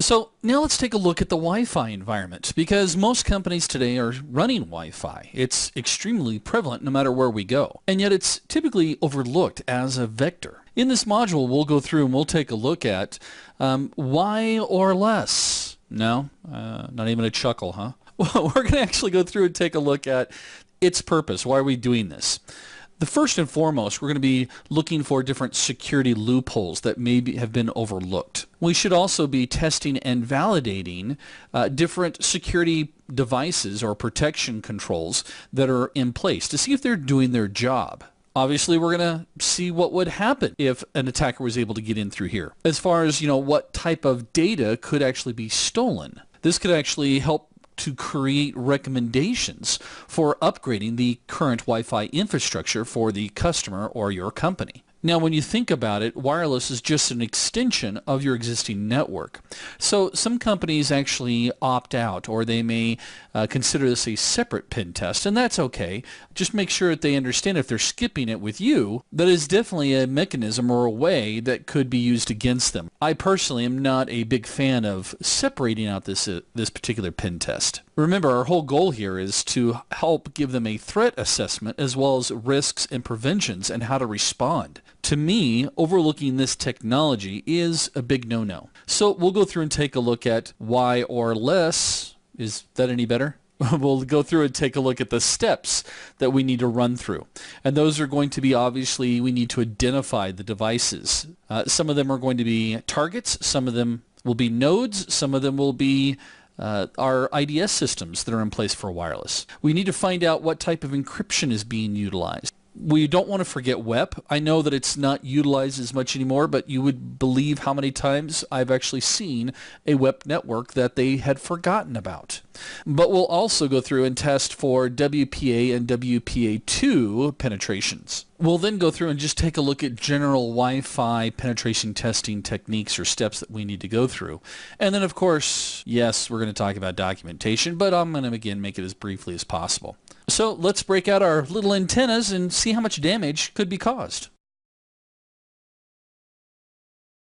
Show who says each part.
Speaker 1: So now let's take a look at the Wi-Fi environment, because most companies today are running Wi-Fi. It's extremely prevalent no matter where we go, and yet it's typically overlooked as a vector. In this module, we'll go through and we'll take a look at why or less. No, not even a chuckle, huh? Well, we're going to actually go through and take a look at its purpose. Why are we doing this? The first and foremost, we're going to be looking for different security loopholes that maybe have been overlooked. We should also be testing and validating different security devices or protection controls that are in place to see if they're doing their job. Obviously, we're going to see what would happen if an attacker was able to get in through here. As far as, what type of data could actually be stolen. This could actually help to create recommendations for upgrading the current Wi-Fi infrastructure for the customer or your company. Now, when you think about it, wireless is just an extension of your existing network. So some companies actually opt out, or they may consider this a separate pen test, and that's okay. Just make sure that they understand if they're skipping it with you, that is definitely a mechanism or a way that could be used against them. I personally am not a big fan of separating out this particular pen test. Remember, our whole goal here is to help give them a threat assessment as well as risks and preventions and how to respond. To me, overlooking this technology is a big no-no. So we'll go through and take a look at why or less. Is that any better? We'll go through and take a look at the steps that we need to run through. And those are going to be, obviously, we need to identify the devices. Some of them are going to be targets. Some of them will be nodes. Some of them will be our IDS systems that are in place for wireless. We need to find out what type of encryption is being utilized. We don't want to forget WEP. I know that it's not utilized as much anymore, but you would believe how many times I've actually seen a WEP network that they had forgotten about. But we'll also go through and test for WPA and WPA2 penetrations. We'll then go through and just take a look at general Wi-Fi penetration testing techniques or steps that we need to go through. And then, of course, yes, we're going to talk about documentation, but I'm going to, again, make it as briefly as possible. So let's break out our little antennas and see how much damage could be caused.